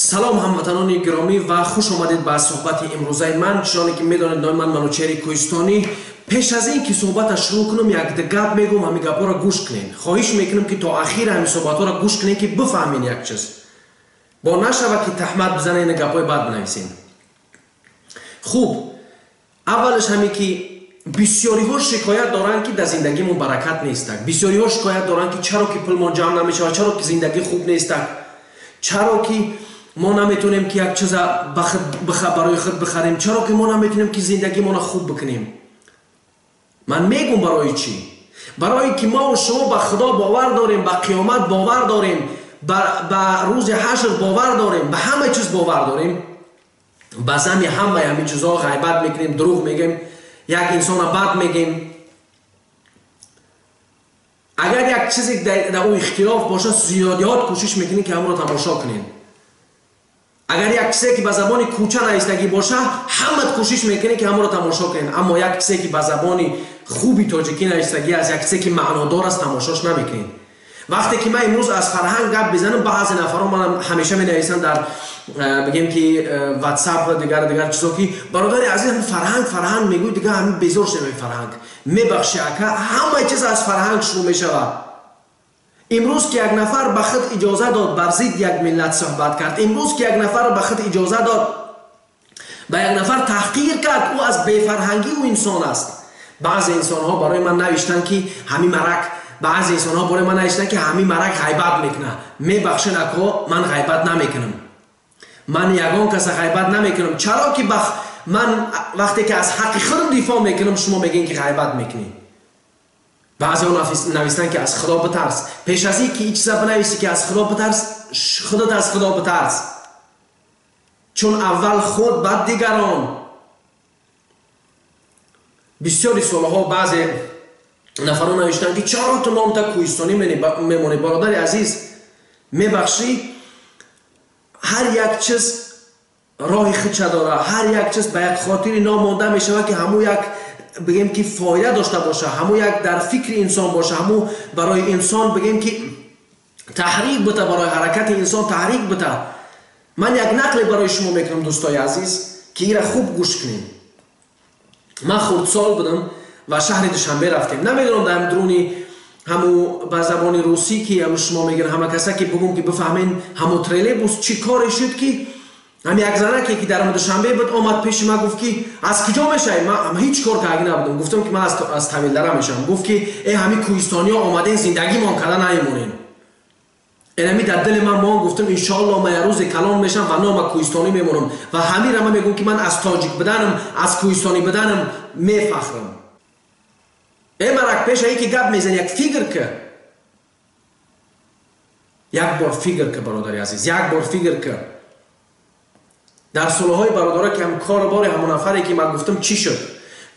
سلام هموطنان گرامی و خوش آمدید به صحبت امروزه من. چنانکه که میدانید نام من منوچهر کوهستانی. پیش از این که صحبت شروع کنم یک گپ میگم، همین گپا را گوش کنین. خواهش میکنم که تا آخر همین صحبت را گوش کنین که بفهمین یک چیز. با نشود که تهمت بزنین گپای بد بنویسین. خوب، اولش همین که بسیاری ها شکایت دارن که در زندگیمون برکت نیست. بسیاری ها شکایت دارن که چرا که پولمون جمع نمیشه، چرا که زندگی خوب نیست، چرا که ما نمیتونیم که یک چیز برای خود بخریم، چرا که ما نمیتونیم که زندگی ما خوب بکنیم. من میگم برای چی؟ برای که ما و شما به خدا باور داریم، به قیامت باور داریم، به روز حشر باور داریم، به همه چیز باور داریم. باز همین چیزها غیبت میکنیم، دروغ میگیم، یک انسان بد میگیم. اگر یک چیزی در اون اختلاف باشه زیادیات کوشش میکنیم که همون رو تماشا کنیم. اگر یک چیزی که به زبان کوچه نایستگی باشه همه کوشش میکنه که همون رو تماشا کنین، اما یک چیزی که به زبان خوبی تاجیکی نایستگی از یک چیزی که معنادار است تماشاش نمیکنین. وقتی که من امروز از فرهنگ گپ بزنم، بعضی نفرا من همیشه می نویسن در بگیم که واتساپ و دیگر چیزا که برادر عزیز فرهنگ میگوی دیگه همین بیزار شده فرهنگ میبخشه که همه چیز از فرهنگ شروع میشود. امروز که یک نفر به خود اجازه داد بر ضد یک ملت صحبت کرد، امروز که یک نفر به خود اجازه داد به یک نفر تحقیر کرد، او از بی‌فرهنگی او انسان است. بعضی انسان ها برای من نوشتن که همین مرک، بعضی انسان ها برای من نوشتن که همین مرک غیبت میکنه. میبخشین اکو من غیبت نمیکنم، من یگان کس غیبت نمیکنم. چرا که من وقتی که از حق خودم دفاع میکنم شما میگین که غیبت میکنی. بعضی ها نویستن که از خدا بترس. پیش از این که این چیزا بنویسی که از خدا بترس، خودت از خدا بترس، چون اول خود بعد دیگران. بسیاری سالها بعضی نفران نوشتن که چرا تو نام تا کوهستانی میمونی. برادر عزیز میبخشی، هر یک چیز راه خودش داره، هر یک چیز به یک خاطری نام مانده میشه که همون یک بگیم که فایده داشته باشه، همون یک در فکر انسان باشه، همون برای انسان بگیم که تحریک بده، برای حرکت انسان تحریک بده. من یک نقل برای شما میکنم دوستای عزیز که ایره خوب گوش کنیم. من خردسال بودم و شهر دوشنبه رفتیم. نمیدونم در درونی همو به زبان روسی که همو شما میگن همه کسا که بگم که بفهمین همو تریلیبوس چی کاری شد که همین یک زنه که در دوشنبه بود آمد پیش من گفت که از کجا میشی؟ من هیچ کار کردی نبودم. گفتم که من از طویلدره میشم. گفت که ای همین کوهستانی ها آمدین زندگی مان کردن نمیمونین. اینمی در دل من گفتم ان شاء الله من روز کلان میشم و نام کوهستانی میمونم و همین را من میگم که من از تاجیک بدنم، از کوهستانی بدنم میفخرم. ای مرک پیش ای که گپ میزنی یک فکر که یک بار فکر که برادر عزیز، یک بار فکر که در سالهای برادرها که هم کار بار همون نفری که من گفتم چی شد،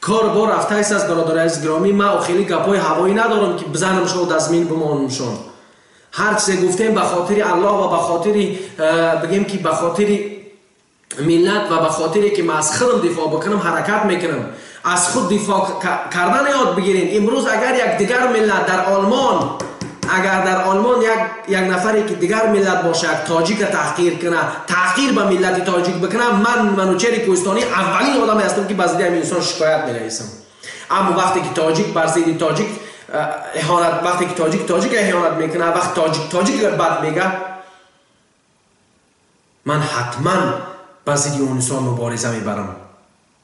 کار بار رفته است از برادر عزیز گرامی. من خیلی گپای هوایی ندارم که بزنم شو دزمین بمانمشون. هر چیز گفتیم به خاطر الله و به خاطر بگیم که به خاطر ملت و به خاطری که من از خودم دفاع بکنم حرکت میکنم. از خود دفاع کردن یاد بگیرین. امروز اگر یک دیگر ملت در آلمان، اگر در آلمان یک نفری که دیگر ملت باشه یک تاجیک تحقیر کنه، تحقیر به ملت تاجیک بکنه، من منوچهر کوهستانی اولین آدمی هستم که بازدید همین انسان شکایت می‌نویسم. اما وقتی که تاجیک بر ضد تاجیک اهانت، وقتی که تاجیک اهانت میکنه، وقتی تاجیک بد میگه، من حتما با ضد اون انسان مبارزه میبرم.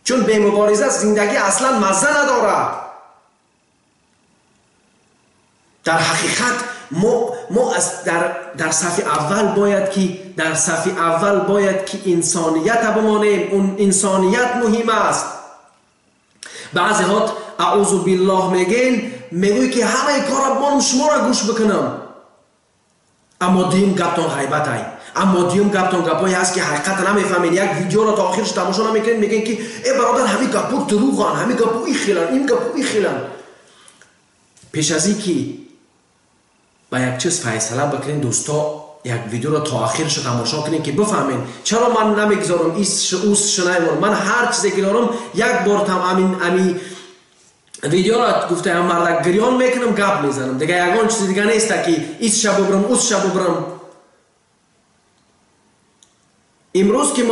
چون به مبارزه زندگی اصلا مزه نداره. در حقیقت ما در صف اول باید که انسانیت بمانیم. اون انسانیت مهم است. بعضی ها اعوذ بالله میگوی که همه کار من شما را گوش بکنم، اما دیم گپتان غیبت های، اما دیم گپتان گپایی هست که حقیقت نمیفهمین. یک ویدیو را تا آخرش تماشا نمیکنین، میگن که ای برادر همین گپو دروغن، همین گپو ایخیلن، این گپو ایخیلن. پیش از این که با یک چیز فیصله بکنین دوستا، یک ویدیو را تا آخرش تماشا کنین که بفهمین چرا من نمیگذارم اوس شنایمون. من هر چیزی که دارم یک بار همین ویدیو را گفته هم مرد گریان میکنم، گپ میزنم دیگه. یگان چیز دیگه نیست که ایس شب برم اوس شب برم. امروز که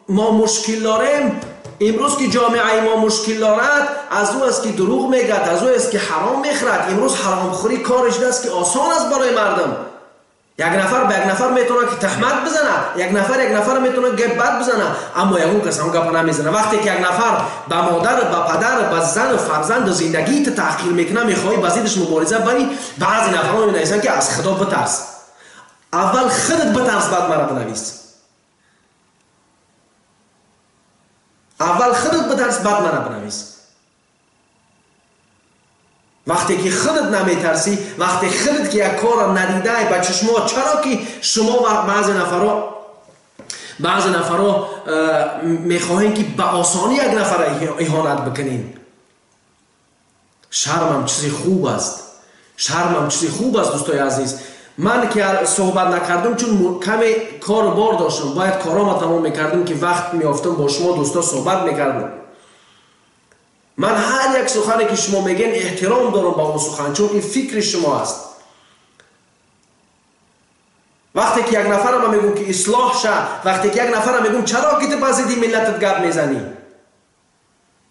ما مشکل داریم، امروز که جامعه ما مشکل دارد، از او است که دروغ میگد، از او است که حرام میخورد. امروز حرام خوری کارش است که آسان است برای مردم. یک نفر به یک نفر میتونه که تهمت بزنه، یک نفر میتونه گپ بد بزنه، اما اون کس هم گپ نمیزنه. وقتی که یک نفر به مادر، به پدر، به زن و فرزند و زندگی تحقیر میکنه، میخوای بازیدش مبارزه بری، بعضی نفرها می‌نویسن که از خدا بترس. اول خودت بترس، بعد مرا بنویس. اول خودت بترس، بعد مرا بنویس. وقتی که خودت نمیترسی، وقتی خودت که یک کار ندیده به چشمات، چرا که شما و بعضی نفرها میخواهین که به آسانی یک نفر اهانت بکنین. شرم هم چیزی خوب است. شرم هم چیزی خوب است دوستای عزیز. من که صحبت نکردم چون کمی کار بار داشتم، باید کارام تمام میکردم که وقت میافتم با شما دوستا صحبت میکردم. من هر یک سخنی که شما میگین احترام دارم با اون سخن، چون این فکر شما است. وقتی که یک نفر ما میگم که اصلاح شه، وقتی که یک نفر میگم چرا که تو بازی ملت گپ میزنی،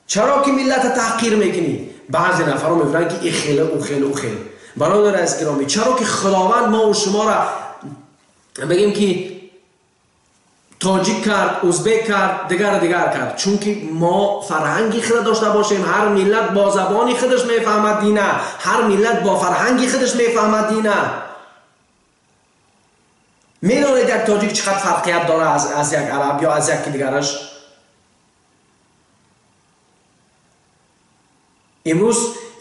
چرا که ملت تحقیر میکنی، بعضی نفرها میگن که این خیلی او خیلی او خیلی. برادر از گرامی، چرا که خداوند ما و شما را بگیم که تاجیک کرد، ازبک کرد، دیگر کرد، چون که ما فرهنگی خود داشته باشیم. هر ملت با زبانی خودش میفهمد دینه، هر ملت با فرهنگی خودش میفهمد دینه. میدونید یک تاجیک چقدر فرقیت داره از یک عرب یا از یک دیگرش؟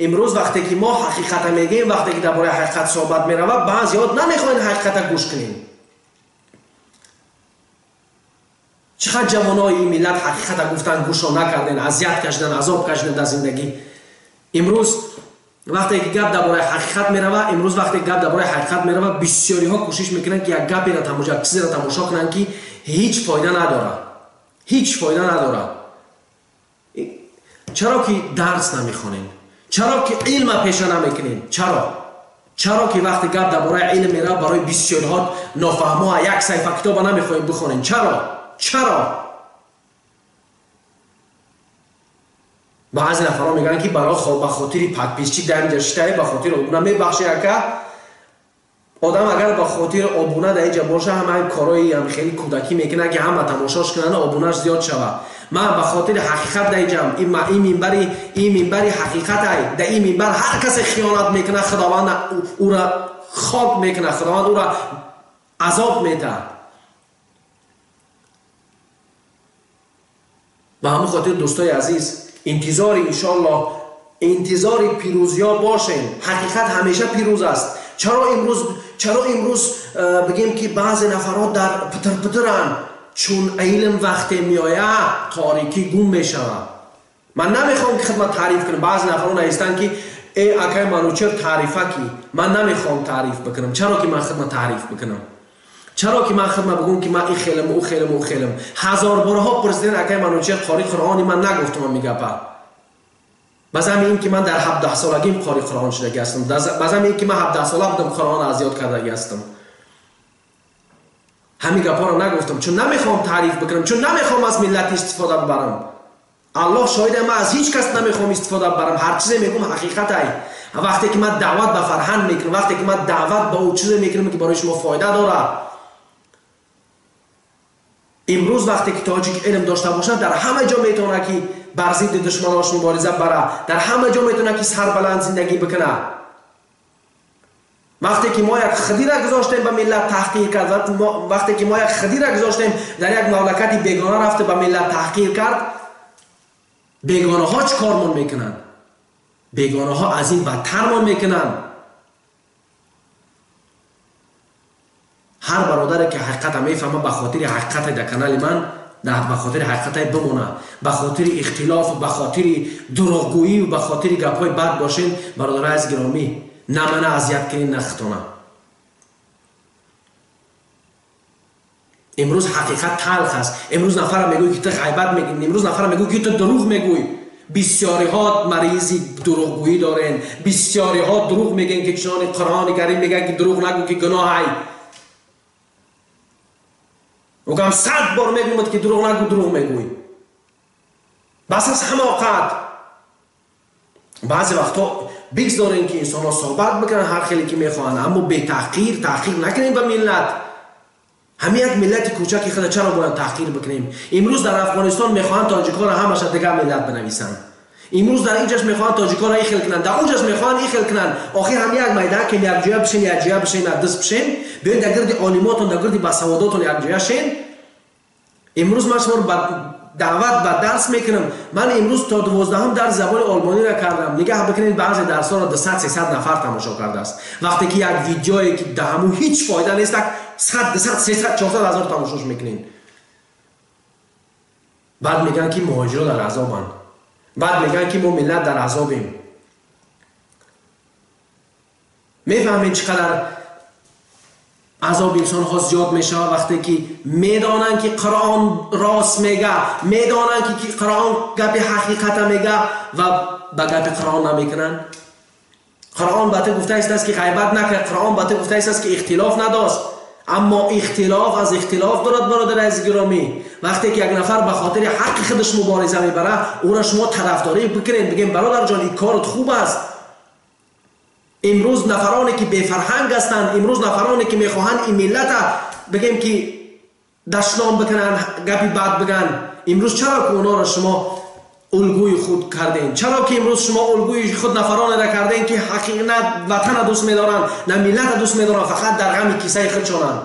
امروز وقتی که ما حقیقت میگیم، وقتی که درباره حقیقت صحبت میروه، بعضیات نمیخواین حقیقت گوش کنین. چقدر جوانای این ملت حقیقت گفتن گوش نکردن، اذیت کشیدن، عذاب کشیدن در زندگی. امروز وقتی که گپ درباره حقیقت میروه، بسیاری ها کوشش میکنن که یک گپی را تماشا، چیزی را تماشا کنن که هیچ فایده نداره. چرا که درس نمیخونین؟ چرا که علم پیشه نمیکنین؟ چرا که وقتی گپ درباره علم میره، برای بسیاری ها نافهم‌ها یک صفحه کتاب نمیخواین بخونین؟ چرا؟ بعضی نفرها میگن که برای خاطر پاکپیچی در اینجا شته، به خاطر آبونه میبخشه. که آدم اگر به خاطر آبونه در اینجا باشه، همه کارایی هم خیلی کودکی میکنه که همه تماشاش کنن آبونهش زیاد شوه. من به خاطر حقیقت در اینجا، این منبر حقیقت، در این منبر هر کس خیانت میکنه، خداوند او را خاک میکنه، خداوند او را عذاب میده. و همون خاطر دوستای عزیز، انتظار پیروزی ها باشین. حقیقت همیشه پیروز است. چرا امروز بگیم که بعضی نفرات در پترن؟ چون علم وقتی میآید تاریکی گم میشود. من نمیخوام که خدمت تعریف کنم. بعضی نفران هستند که ای اکای منوچر تعریفه کی، من نمیخوام تعریف بکنم. چرا که من خدمت تعریف بکنم؟ چرا که من خدمت بگم که من این خیلم او خیلم؟ هزار بارها پرسیدن اکای منوچر قاری قرآنی، من نگفتم میگم. بازم این که من در 17 سالگیم قاری قرآن شده هستم. بازم این که من 17 ساله بودم قرآن اذیت کرده هستم. همین گپا رو نگفتم چون نمیخوام تعریف بکنم، چون نمیخوام از ملت استفاده ببرم. الله شاهد، من از هیچ کس نمیخوام استفاده ببرم. هر چیزی میگم حقیقت ای. وقتی که من دعوت به فرهنگ میکنم، وقتی که من دعوت به اون چیزی میکنم که برای شما فایده داره. امروز وقتی که تاجیک علم داشته باشه، در همه جا میتونه که بر ضد دشمناش مبارزه بره، در همه جا میتونه که سربلند زندگی بکنه. وقتی که ما یک خدی را گذاشتیم به ملت تحقیر کرد، وقتی که ما یک خدی را گذاشتیم در یک مملکتی بیگانه رفته به ملت تحقیر کرد، بیگانه ها چه کارمون میکنن؟ بیگانه ها از این بدترمون میکنن. هر برادر که حقیقت میفهمه به خاطر حقیقت در کانال من، به خاطر حقیقت بمونه، به خاطر اختلاف و به خاطر دروغگویی و به خاطر گپ‌های بد باشین، برادرای از گرامی، نه من اذیت کنین نه خطانه. امروز حقیقت تلخ است. امروز نفر میگوی که تو غیبت میگی، امروز نفر میگوی که تو دروغ میگوی. بسیاری ها مریضی دروغگویی دارن، بسیاری ها دروغ میگن که چنان قرآن کریم میگه که دروغ نگو که گناه ای. اوگم 100 بار میگوید که دروغ نگو، دروغ میگویی. بس از حماقت. بعضی وقتا بگذارین که انسان ها صحبت بکنن هر خیلی که میخوان، اما به تحقیر نکنیم به ملت. همین یک ملت کوچکی خود چرا باید تحقیر بکنیم؟ امروز در افغانستان میخوان تاجیک‌ها را همش دیگه ملت بنویسن. امروز در اینجاش میخوان تاجیک‌ها را ایخل کنن، در اونجاش میخوان ایخل کنن. آخر هم یک میدان که یک جای بشین، یک جای بشین، دست بشین، بیاین در گرد عالماتون، در گرد باسواداتون یک جای شین. امروز من شما رو دعوت به درس میکنم. من امروز تا 12 درس زبان آلمانی را کردم. نگاه بکنید بعضی درس‌ها را 200-300 نفر تماشا کرده است. وقتی که یک ویدیویی که دهمو هیچ فایده نیست، 100-200-300-400 هزار تماشاش میکنین. بعد میگن که مهاجرا در عذابن. بعد میگن که ما ملت در عذابیم. میفهمین چقدر عذاب انسان ها زیاد میشه وقتی که میدانن که قرآن راست میگه، میدانن که قرآن گپ حقیقت میگه و به گپ قرآن نمیکنن. قرآن باته گفته است که غیبت نکرد، قرآن باته گفته است که اختلاف نداشت. اما اختلاف از اختلاف دارد برادر عزیز گرامی. وقتی که یک نفر به خاطر حق خودش مبارزه میبره، او را شما طرفداری بکنین، بگین برادر جان این کارت خوب است. امروز نفرانی که بے فرهنگ هستند، امروز نفرانی که میخواهند این ملت بگیم که دشنام بکنن، گپی بد بگن، امروز چرا که اونا را شما الگوی خود کردین؟ چرا که امروز شما الگوی خود نفرانی را کردین که حقیقت وطن دوست میدارن، نه ملت دوست میدارن، فقط در غم کیسه خودشونن؟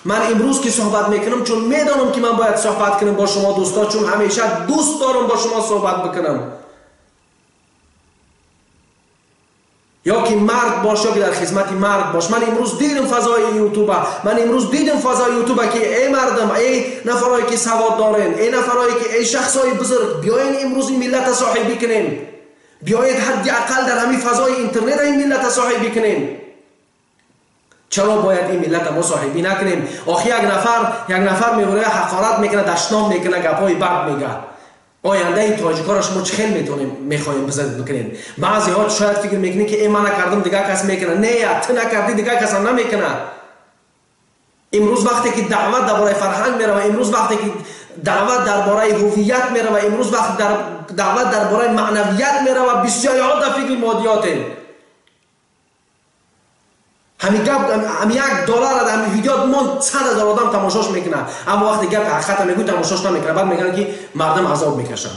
من امروز که صحبت میکنم چون میدانم که من باید صحبت کنم با شما دوستا، چون همیشه دوست دارم با شما صحبت بکنم. یا که مرد باش یا که در خدمت مرد باش. من امروز دیدم فضای یوتیوب، که ای مردم، ای نفرایی که سواد دارین، ای نفرایی که ای شخصای بزرگ، بیاین امروز این ملت صاحبی کنیم. بیایید حداقل در همین فضای اینترنت این ملت صاحبی کنیم. چرا باید این ملت ما صاحبی نکنیم؟ آخه یک نفر میگه حقارت میکنه، دشنام میکنه، گپای بد میگه. آینده این تاجیک‌ها را شما چه خیلی میخوایم بزنید بکنین؟ بعضی ها شاید فکر میکنین که من نکردم دیگه کس میکنه. نه، تو نکردی دیگه کس هم نمیکنه. امروز وقتی که دعوت درباره فرهنگ میره، امروز وقتی که دعوت درباره هویت میره، امروز وقتی دعوت درباره معنویت میره و بسیاری ها در فکر مادیات. همین $1 را در همین ویدیو من 100,000 آدم تماشاش میکنه، اما وقتی گپ حقیقت میگه تماشاش نمیکنه. بعد میگن که مردم عذاب میکشن.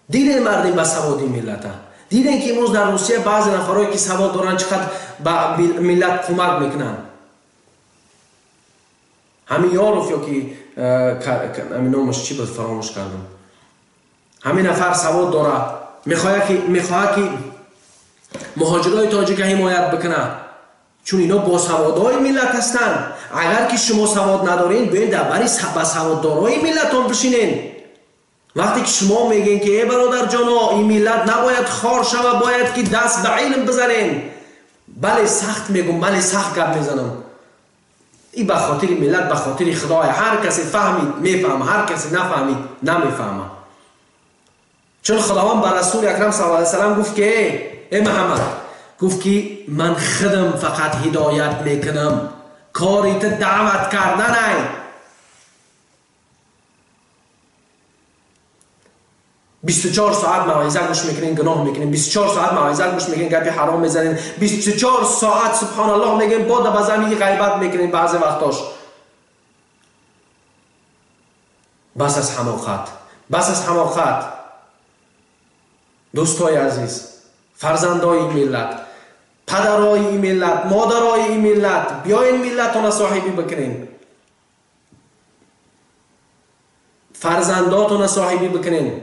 دیدین مردم با سوادی ملت، دیدین که امروز در روسیه بعضی نفرایی که سواد دارن چقدر با ملت کمک میکنن. همین یاروف یا که همین نامش چی بود فراموش کردم. همین نفر سواد داره، میخواد که مهاجرای تاجیک حمایت بکنه، چون اینا با سوادهای ملت هستند. اگر که شما سواد ندارین، بیاین درباره با سواددارای ملتون بشینین. وقتی که شما میگین که ای برادر جانا این ملت نباید خار شود، باید که دست به علم بزنین، بله سخت میگم، بله سخت گپ میزنم. این به خاطر ملت، به خاطر خدای. هر کسی فهمید میفهمه، هر کسی نفهمید نمیفهمه. چون خداوند بر رسول اکرم صلی الله علیه و سلم گفت که ای محمد، گفت که من خودم فقط هدایت میکنم، کاریت دعوت کردن ای. بیست و 24 ساعت موعظه گوش میکنین، گناه میکنین. 24 ساعت موعظه گوش میکنین، گپی حرام میزنین. 24 ساعت سبحان الله میگین، بعد به زمین غیبت میکنین بعضی وقتاش. بس از حماقت، بس از حماقت. دوستای عزیز، فرزندای این ملت، پدرای این ملت، مادرای این ملت، بیاین ملتون صاحبی بکنین، فرزنداتون صاحبی بکنین.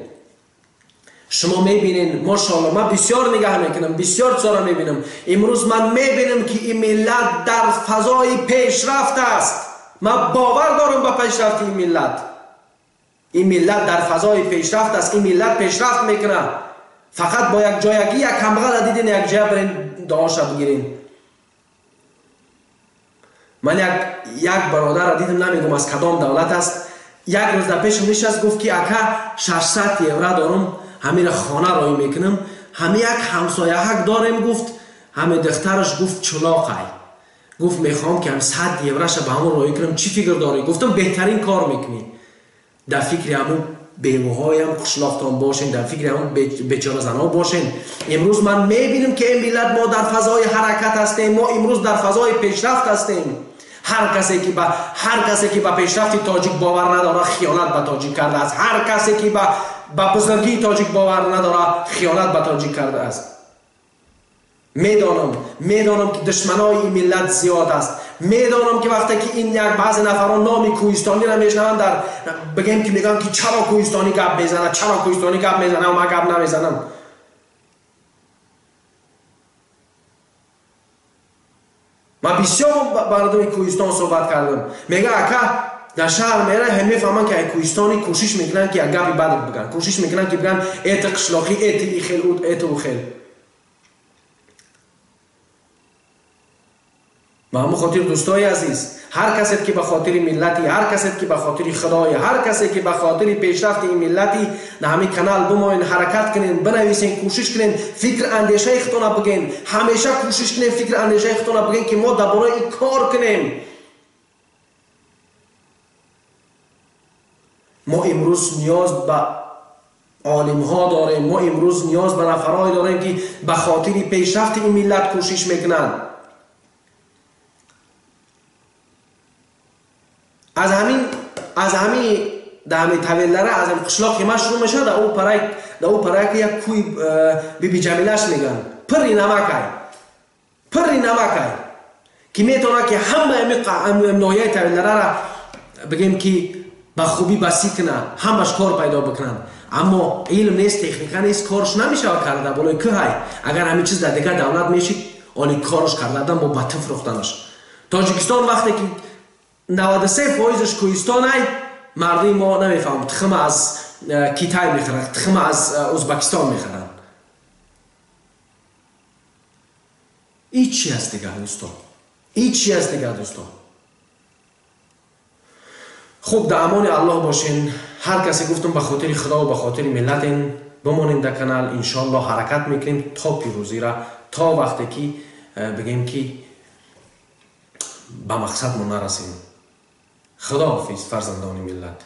شما میبینین ماشاءالله، من بسیار نگاه میکنم، بسیار چیزا رو میبینم. امروز من میبینم که این ملت در فضای پیشرفت است. من باور دارم به پیشرفت این ملت. این ملت در فضای پیشرفت است. این ملت پیشرفت میکنه. فقط با یک جایگی، یک کمبغل دیدین یک جای برین دعاش بگیرین. من یک برادر را دیدم، نمیگم از کدام دولت است. یک روز در پیشم نشست، گفت که اکا 600 یورو دارم، همین خانه رای میکنم، همین یک همسایه حق دارم. گفت همین دخترش گفت چلاقه. گفت میخوام که هم 100 یوراش به همون رای کنم. چی فکر داری؟ گفتم بهترین کار میکنی. در فکر همون بیوه‌های هم قشلاقتان باشین، در فکر همون بیچاره زنها باشین. امروز من میبینم که این ملت ما در فضای حرکت هستیم، ما امروز در فضای پیشرفت هستیم. هر کسی که به پیشرفت تاجیک باور نداره خیانت به تاجیک کرده است. هر کسی که به بزرگی تاجیک باور نداره خیانت به تاجیک کرده است. میدانم که دشمنای این ملت زیاد است. میدانم که وقتی که این یک بعض نفران نام کوهستانی را میشنوند در بگیم که میگن که چرا کوهستانی گپ میزنه، چرا کوهستانی گپ میزنه و من گپ نمیزنم. من بسیار با مردم کوهستان صحبت کردم. میگه اکا در شهر میره هم میفهمن که کوهستانی کوشش میکنن که گپی بد بگن، کوشش میکنن که بگن ایت قشلاقی، ایت خیل، ایت او خیل. و همون خاطر دوستای عزیز، هر کسی که به خاطر ملتی، هر کسی که به خاطر خدای، هر کسی که به خاطر پیشرفت این ملتی در همین کانال بماین، حرکت کنین، بنویسین، کوشش کنین، فکر اندیشه خودتون بگین. همیشه کوشش کنین فکر اندیشه خودتون بگین که ما درباره این کار کنیم. ما امروز نیاز به عالم ها داریم، ما امروز نیاز به نفرای داریم که به خاطر پیشرفت این ملت کوشش میکنن. از همین در همین طویلره از همین قشلاق که من شروع میشه در او پرای که یک کوی بی جمیلش میگن پری نمکای که میتونه که همه نوعیه طویلره را بگیم که به خوبی بسی کنه، همش کار پیدا بکنن. اما علم نیست، تکنیکا نیست، کارش نمیشه کرده. بالای که های اگر همین چیز در دیگر دولت میشید آنی کارش کرده با بطه فروختنش. تاجیکستان وقتی که 93% کوهستان های مردم ما نمیفهم، تخم از کیتای میخرن، تخم از ازبکستان میخرن. این چی هست دیگه دوستان؟ خوب در امان الله باشین. هر کسی گفتم به خاطر خدا و به خاطر ملت بمانیم در کانال. انشاءالله حرکت میکنیم تا پیروزی را، تا وقتی که بگیم که به مقصد ما نرسیم. خداحافظ فرزندان ملت.